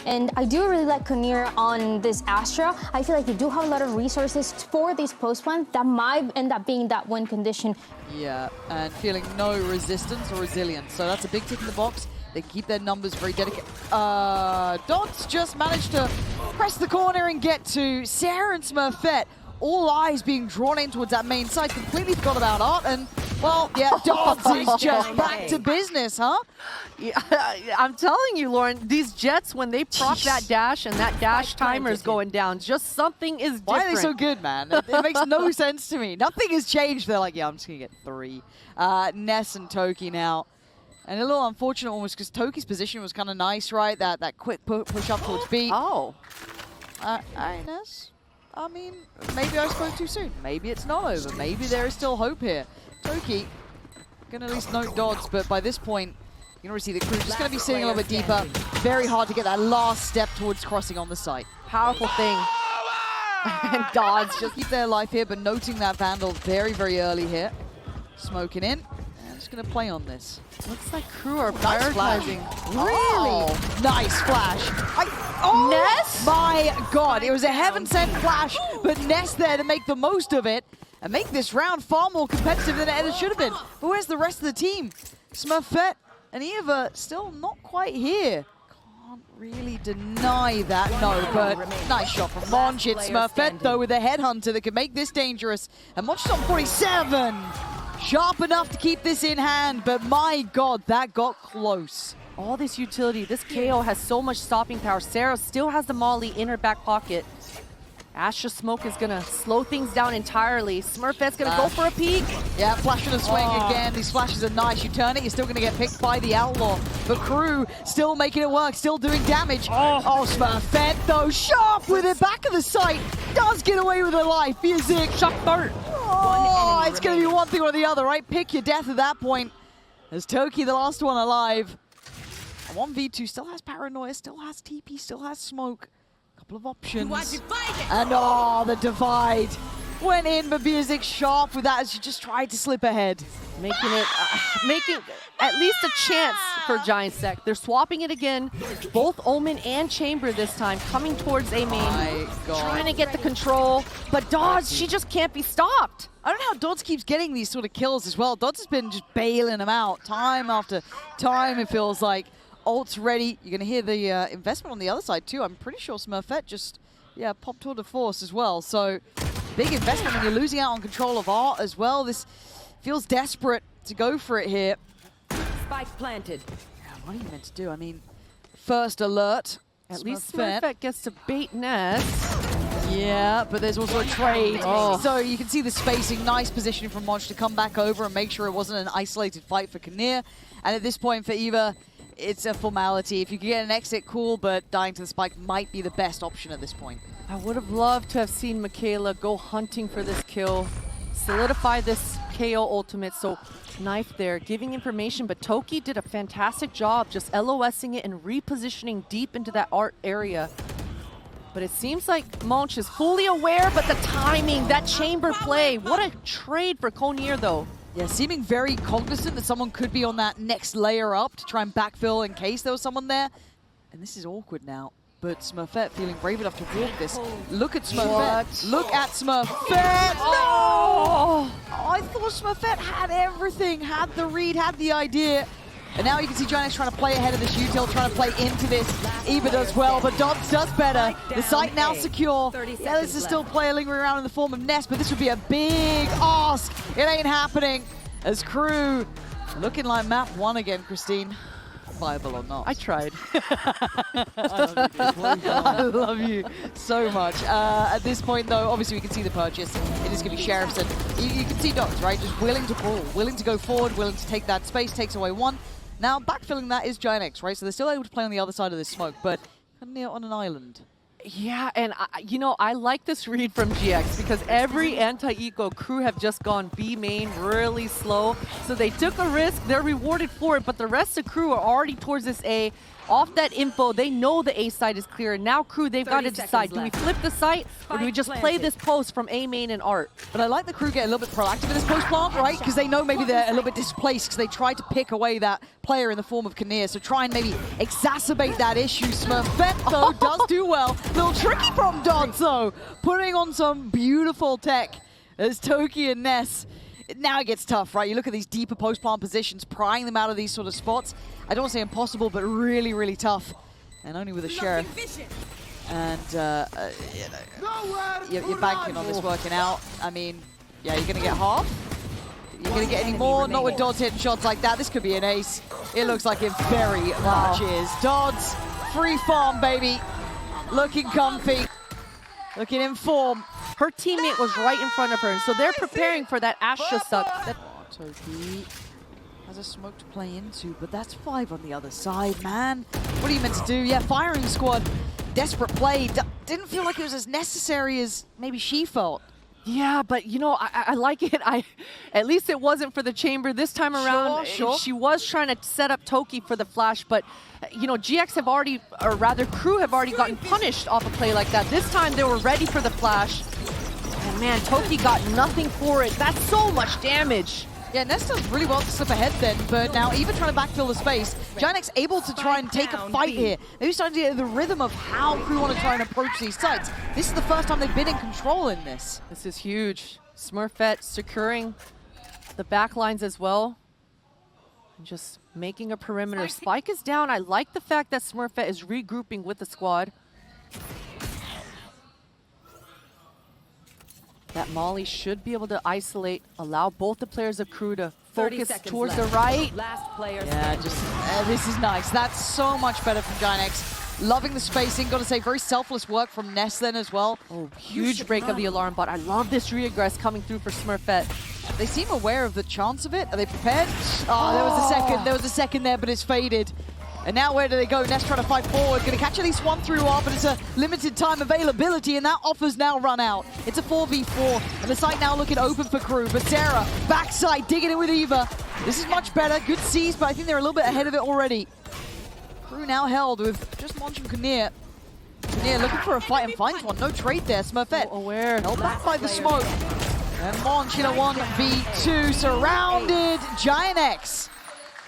And I do really like KRU on this Astra. I feel like they do have a lot of resources for these post plans that might end up being that win condition. Yeah, and feeling no resistance or resilience. So that's a big tick in the box. They keep their numbers very dedicated. Dots just managed to press the corner and get to Sarah and Smurfette. All eyes being drawn in towards that main side. Completely forgot about Art. And, well, yeah, Dots is just back to business, huh? Yeah, I'm telling you, Lauren, these Jets, when they proc that dash and that dash timer is going down, just something is different. Why are they so good, man? It makes no sense to me. Nothing has changed. They're like, yeah, I'm just going to get 3. Ness and Toki now. And a little unfortunate almost because Toki's position was kind of nice, right? That quick push up towards B. Oh. Ness? I mean, maybe I spoke too soon. Maybe it's not over. Maybe there is still hope here. Toki gonna at least note Dodds, but by this point, you can already see the crew just gonna be sitting a little bit deeper. Very hard to get that last step towards crossing on the site. Powerful thing. And Dodds just keep their life here, but noting that Vandal very, very early here. Smoking in. And just gonna play on this. Looks like crew are prioritizing. Really? Oh, nice flash. Ness? My God, it was a heaven-sent flash, but Ness there to make the most of it and make this round far more competitive than it should have been. But where's the rest of the team? Smurfette and Eva still not quite here. Can't really deny that, no, but nice shot from Monch. It's Smurfette, though, with a headhunter that could make this dangerous. And Monch is on 47. Sharp enough to keep this in hand, but my God, that got close. All this utility, this KO has so much stopping power. Sarah still has the molly in her back pocket. Astra Smoke is gonna slow things down entirely. Smurfette's gonna go for a peek. Yeah, flash and a swing again. These flashes are nice. You turn it, you're still gonna get picked by the Outlaw. But crew still making it work, still doing damage. Oh, Smurfette though, sharp with it, back of the site. Does get away with her life. Biazik. Shock dart. Oh, it's gonna be one thing or the other, right? Pick your death at that point. As Toki, the last one alive. 1v2 still has Paranoia, still has TP, still has Smoke. Couple of options. And the divide went in, but Biazik sharp with that as she just tried to slip ahead. Making at least a chance for Giant Sec. They're swapping it again. Both Omen and Chamber this time coming towards A main. Trying to get the control, but Dodds, she just can't be stopped. I don't know how Dodds keeps getting these sort of kills as well. Dodds has been just bailing them out time after time, it feels like. Ult's ready. You're going to hear the investment on the other side too. I'm pretty sure Smurfette just, popped tour de force as well. So big investment when you're losing out on control of Art as well. This feels desperate to go for it here. Spike planted. Yeah, what are you meant to do? I mean, first alert. At least Smurfette gets to bait Ness. Yeah, but there's also a trade. So you can see the spacing, nice positioning from Monch to come back over and make sure it wasn't an isolated fight for KRU. And at this point for Eva, it's a formality. If you can get an exit, cool, but dying to the spike might be the best option at this point. I would have loved to have seen Michaela go hunting for this kill, solidify this KO ultimate. So knife there, giving information, but Toki did a fantastic job just LOSing it and repositioning deep into that Art area. But it seems like Monch is fully aware, but the timing, that chamber play, what a trade for KRU though. Yeah, seeming very cognizant that someone could be on that next layer up to try and backfill in case there was someone there. And this is awkward now. But Smurfette feeling brave enough to walk this. Look at Smurfette. Look at Smurfette. No! I thought Smurfette had everything, had the read, had the idea. And now you can see Giants trying to play ahead of this util, trying to play into this. Eva does well, but Dodds does better. The site now secure. Yeah, this is still play lingering around in the form of Ness, but this would be a big ask. It ain't happening. As crew looking like map 1 again, Christine. Viable or not. I tried. I love you so much. At this point, though, obviously we can see the purchase. It is going to be Sheriffs, and you can see Dodds, right? Just willing to brawl, willing to go forward, willing to take that space, takes away 1. Now, backfilling that is Giant X, right? So they're still able to play on the other side of this smoke, but near on an island. Yeah, and I like this read from GX because every anti-eco crew have just gone B main really slow. So they took a risk, they're rewarded for it, but the rest of the crew are already towards this A. Off that info, they know the A side is clear. Now crew, they've got to decide, do we flip the site or do we just play this post from A main and Art? But I like the crew get a little bit proactive in this post plant, right? Because they know maybe they're a little bit displaced because they tried to pick away that player in the form of KRU. So try and maybe exacerbate that issue. Smurfette, though, does do well. Little tricky from Dodds, though. Putting on some beautiful tech as Toki and Ness. Now it gets tough, right? You look at these deeper post plant positions, prying them out of these sort of spots. I don't want to say impossible, but really, really tough. And only with a Sheriff. And, you're banking on this working out. I mean, yeah, you're going to get half. You're going to get any more? Not with Dodds hitting shots like that. This could be an ace. It looks like it very much is. Dodds, free farm, baby. Looking comfy. Looking in form. Her teammate was right in front of her, and so they're preparing for that Astra suck. Toki has a smoke to play into, but that's 5 on the other side, man. What are you meant to do? Yeah, firing squad. Desperate play. Didn't feel like it was as necessary as maybe she felt. Yeah, but you know, I like it. At least it wasn't for the chamber this time around. Sure. She was trying to set up Toki for the flash, but you know, GX have already, or rather crew have already gotten punished off a play like that. This time they were ready for the flash. And man, Toki got nothing for it. That's so much damage. Yeah, Ness does really well to slip ahead then, but now even trying to backfill the space, Giantx able to try and take a fight here. Maybe starting to get the rhythm of how crew want to try and approach these sites. This is the first time they've been in control in this. This is huge. Smurfette securing the back lines as well. And just making a perimeter. Spike is down. I like the fact that Smurfette is regrouping with the squad. That Molly should be able to isolate, allow both the players of crew to focus towards the right. Last player This is nice. That's so much better from Giantx. Loving the spacing. Got to say, very selfless work from Ness then as well. Oh, huge break of the alarm bot. I love this reaggress coming through for Smurfette. They seem aware of the chance of it. Are they prepared? Oh, there was a second. There was a second there, but it's faded. And now where do they go? Ness trying to fight forward. Going to catch at least one through off, but it's a limited time availability, and that offer's now run out. It's a 4v4, and the site now looking open for crew. But Sarah, backside, digging in with Eva. This is much better. Good seize, but I think they're a little bit ahead of it already. Crew now held with just Monch and KRU. KRU looking for a fight and finds one. No trade there. Smurfette aware. held back by the smoke. And Monch in a 1v2, surrounded. Giantx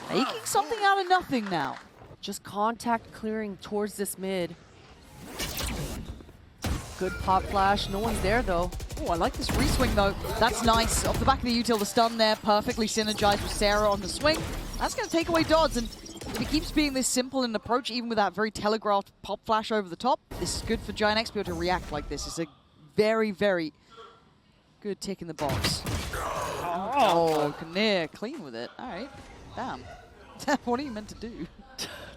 making something out of nothing now. Just contact clearing towards this mid. Good pop flash. No one's there, though. Oh, I like this reswing, though. That's nice. Off the back of the util, the stun there. Perfectly synergized with Sarah on the swing. That's going to take away Dodds. And if it keeps being this simple in approach, even with that very telegraphed pop flash over the top, this is good for Giantx to be able to react like this. It's a very, very good tick in the box. Oh, KRU clean with it. All right. Damn. What are you meant to do?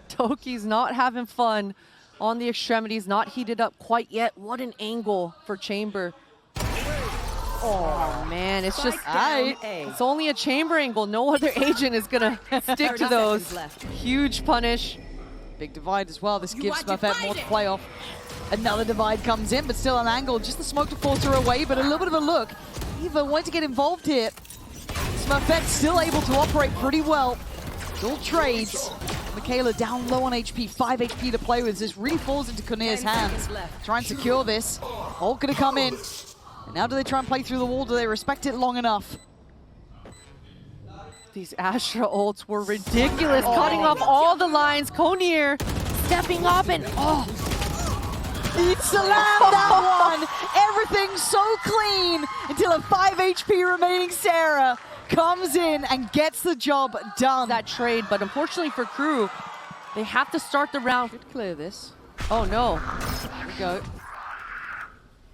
Toki's not having fun on the extremities, not heated up quite yet. What an angle for Chamber. Oh man, it's just, it's only a Chamber angle. No other agent is gonna stick to those. Huge punish. Big divide as well. This gives Smurfette more to play off. Another divide comes in, but still an angle. Just the smoke to force her away, but a little bit of a look. Eva wanted to get involved here. Smurfette still able to operate pretty well. Dual trades. Michaela down low on HP, 5 HP to play with. This really falls into KRU's hands. Try and secure this. Ult gonna come in. And now do they try and play through the wall? Do they respect it long enough? These Astra ults were ridiculous, cutting off all the lines. KRU stepping up and It's a lamb, that one! Everything's so clean until a 5 HP remaining Sarah comes in and gets the job done. That trade, but unfortunately for crew, they have to start the round. Should clear this. Oh no. Here we go.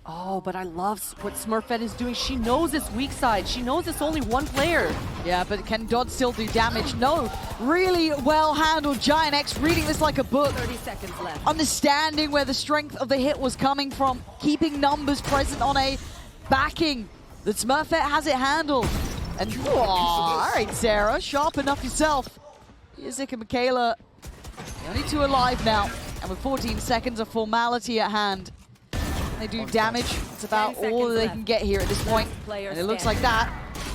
Oh, but I love what Smurfette is doing. She knows it's weak side. She knows it's only one player. Yeah, but can Dodd still do damage? No. Really well handled. Giantx reading this like a book. 30 seconds left. Understanding where the strength of the hit was coming from. Keeping numbers present on a backing that Smurfette has it handled. And all right, Sarah, sharp enough yourself. Yizik and Michaela, the only two alive now. And with 14 seconds of formality at hand, they do damage. It's about all that they can get here at this point. And it looks like that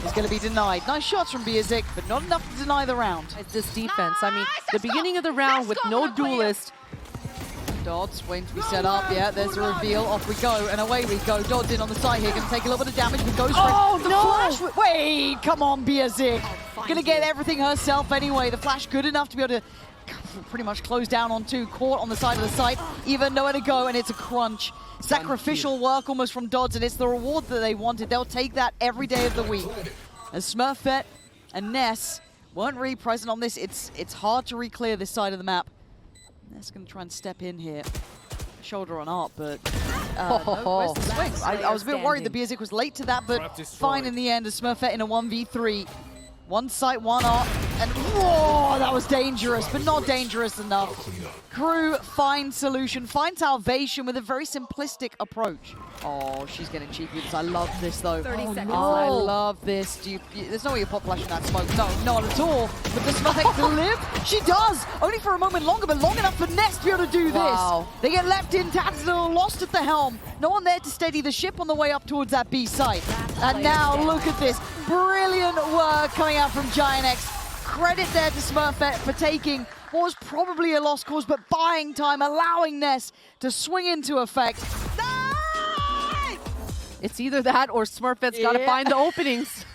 is going to be denied. Nice shots from Biazik, but not enough to deny the round. It's this defense. I mean, the beginning of the round with no duelist. Dodds waiting to be set up. Yeah, there's the reveal. Off we go, and away we go. Dodds in on the side here, going to take a little bit of damage. But goes for the flash. Wait, come on, Biazik. Going to get everything herself anyway. The flash good enough to be able to pretty much close down on two. Caught on the side of the site. Even nowhere to go, and it's a crunch. Sacrificial work almost from Dodds, and it's the reward that they wanted. They'll take that every day of the week. As Smurfette and Ness weren't really present on this, it's hard to re-clear this side of the map. Ness going to try and step in here. Shoulder on art, but no, where's the swing? I was a bit worried that Biazik was late to that, but fine in the end as Smurfette in a 1v3. One site, one art, and whoa, that was dangerous, but not dangerous enough. KRU finds solution, finds salvation with a very simplistic approach. Oh, she's getting cheeky with this. I love this though. 30 seconds I left. love this. There's no way you pop flashing that smoke. No, not at all. But does Smurfette to live? She does! Only for a moment longer, but long enough for Ness to be able to do Wow. this. They get left in, Tatsuno lost at the helm. No one there to steady the ship on the way up towards that B site. And now look at this. Brilliant work coming out from Giant X. Credit there to Smurfette for taking what was probably a lost cause, but buying time, allowing Ness to swing into effect. It's either that or Smurfette's got to find the openings.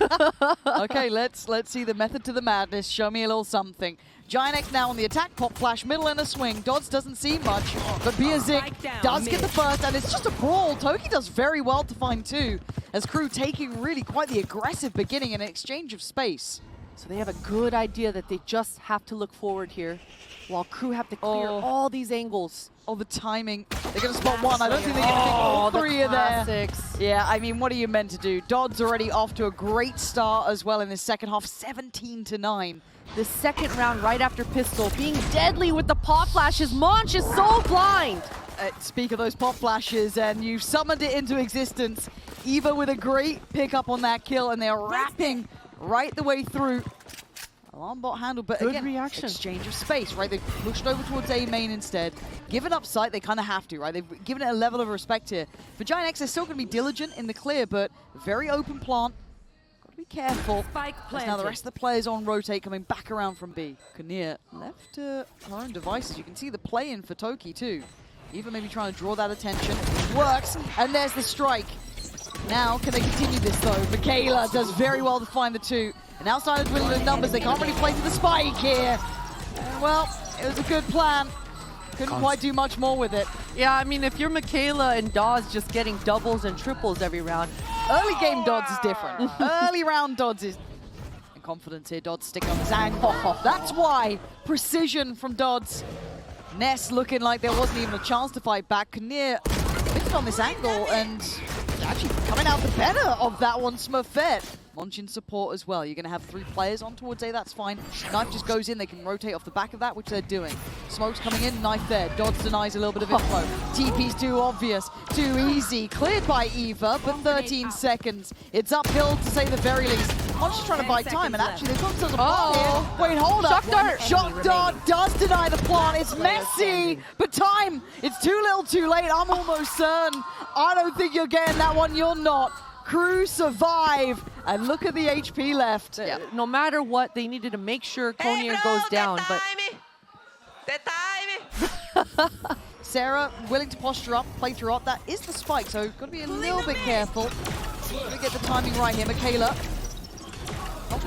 Okay, let's see the method to the madness. Show me a little something. Giant X now on the attack, pop flash, middle and a swing. Dodds doesn't see much, but Biazik does get the first, and it's just a brawl. Toki does very well to find two, as KRU taking really quite the aggressive beginning in an exchange of space. So they have a good idea that they just have to look forward here, while KRU have to clear all these angles. Oh, the timing. They're going to spot one. I don't think they're going to think all three are there. Classics. Yeah, I mean, what are you meant to do? Dodds already off to a great start as well in the second half, 17-9. The second round right after pistol, being deadly with the pop flashes. Monch is so blind. Speak of those pop flashes, and you've summoned it into existence. Eva with a great pickup on that kill, and they're wrapping right the way through. Alarm bot handle, but Good again, reaction. exchange of space, right? They've pushed over towards A main instead. Given up sight, they kind of have to, right? They've given it a level of respect here. For Giant X, they're still going to be diligent in the clear, but very open plant. Got to be careful. Spike As planted. now the rest of the players on rotate, coming back around from B. KRU left to her own devices. You can see the play-in for Toki too. Eva maybe trying to draw that attention. Works, and there's the strike. Now, can they continue this though? Michaela does very well to find the two. And outside of dwindling numbers, they can't really play to the spike here. Well, it was a good plan. Couldn't quite do much more with it. Yeah, I mean, if you're Michaela and Dawes just getting doubles and triples every round. Early game Dodds is different. Early round Dodds is... And confidence here, Dodds sticking on his angle. That's why. Precision from Dodds. Ness looking like there wasn't even a chance to fight back. KRU missed on this angle and actually coming out the better of that one, Smurfette. Monch in support as well. You're going to have three players on towards A, that's fine. Knife just goes in, they can rotate off the back of that, which they're doing. Smoke's coming in, knife there. Dodds denies a little bit of info. TP's too obvious, too easy. Cleared by Eva, but 13 seconds. It's uphill to say the very least. Monch is trying to buy time, and actually they've got themselves a plant here. Wait, hold up. Shock dart. Shock dart does deny the plant. It's messy, but time. It's too little too late. I'm almost certain. I don't think you're getting that one. You're not. KRU survive, and look at the HP left. Yeah. No matter what, they needed to make sure Konier goes down. But Sarah willing to posture up, play through up. That is the spike, so got to be a little bit careful. Got to get the timing right here. Michaela.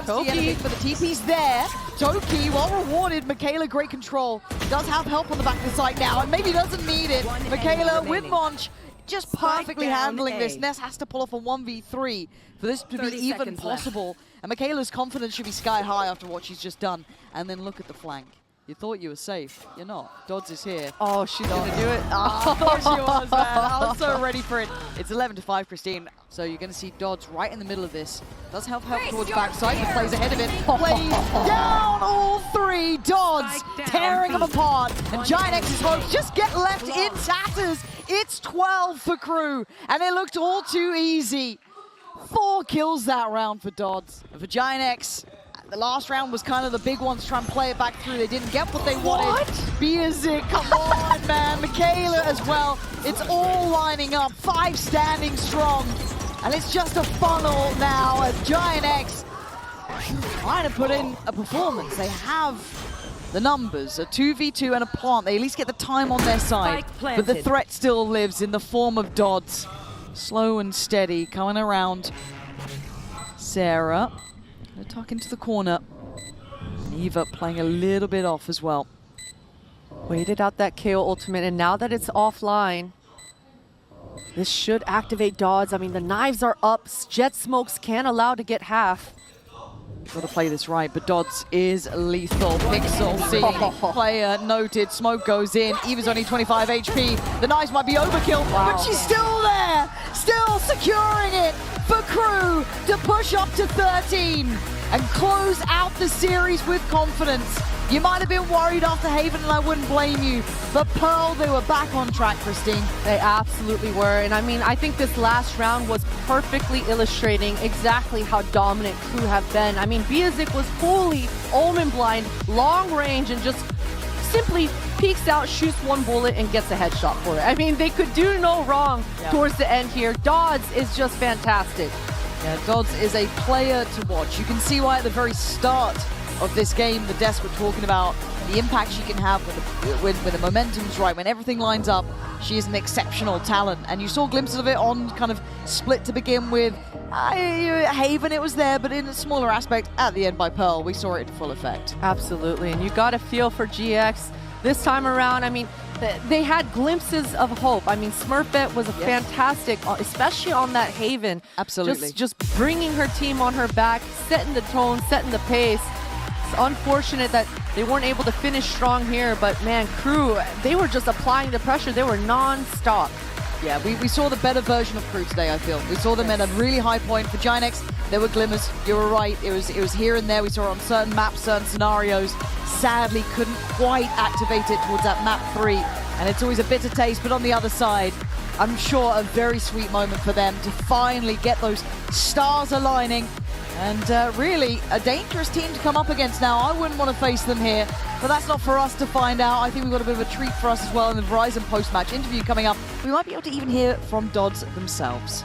Toki. But the TP's there. Toki, well rewarded. Michaela, great control. Does have help on the back of the site now, and maybe doesn't need it. Michaela with Monch. Just perfectly handling this. Ness has to pull off a 1v3 for this to be even possible. And Michaela's confidence should be sky high after what she's just done. And then look at the flank. You thought you were safe. You're not. Dodds is here. oh, she's going to do it. Oh, of course she was, man. I was so ready for it. It's 11-5, Christine. So you're going to see Dodds right in the middle of this. Does help towards backside, but plays ahead of it. Plays down all three. Dodds tearing them apart. And Giant X's hopes just get left in tatters. It's 12 for KRU, and it looked all too easy. 4 kills that round for Dodds. And for Giant X, the last round was kind of the big one to try and play it back through. They didn't get what they wanted. Biazik, come on, man. Michaela as well. It's all lining up. 5 standing strong. And it's just a funnel now as Giant X trying to put in a performance. They have the numbers, a 2v2 and a plant. They at least get the time on their side. But the threat still lives in the form of Dodds. Slow and steady, coming around. Sarah, gonna tuck into the corner. Neva playing a little bit off as well. Waited out that KO ultimate, and now that it's offline, this should activate Dodds. I mean, the knives are up. Jet Smokes can't allow to get half. Got to play this right, but Dodds is lethal. Pixel seeing player noted. Smoke goes in. Eva's only 25 HP. The knives might be overkill, but she's still there. Still securing it for KRU to push up to 13 and close out the series with confidence. You might have been worried after Haven, and I wouldn't blame you. But Pearl, they were back on track, Christine. They absolutely were. And I mean, I think this last round was perfectly illustrating exactly how dominant KRU have been. I mean, Biazik was fully Omen blind, long range, and just simply peeks out, shoots one bullet, and gets a headshot for it. I mean, they could do no wrong towards the end here. Dodds is just fantastic. Yeah, Dodds is a player to watch. You can see why at the very start of this game, the Desk were talking about the impact she can have when the momentum's right, when everything lines up. She is an exceptional talent, and you saw glimpses of it on kind of Split to begin with. Haven, it was there, but in a smaller aspect at the end by Pearl. We saw it in full effect. Absolutely, and you got a feel for GX this time around. I mean, they had glimpses of hope. I mean, Smurfette was a fantastic, especially on that Haven. Absolutely. Just bringing her team on her back, setting the tone, setting the pace. It's unfortunate that they weren't able to finish strong here, but man, KRU, they were just applying the pressure. They were non-stop. Yeah, we saw the better version of KRU today, I feel. We saw them at a really high point. For Giant X, there were glimmers. You were right. It was here and there. We saw it on certain maps, certain scenarios. Sadly, couldn't quite activate it towards that map 3. And it's always a bitter taste, but on the other side, I'm sure a very sweet moment for them to finally get those stars aligning. And really, a dangerous team to come up against now. I wouldn't want to face them here, but that's not for us to find out. I think we've got a bit of a treat for us as well in the Verizon post-match interview coming up. We might be able to even hear from Dodds themselves.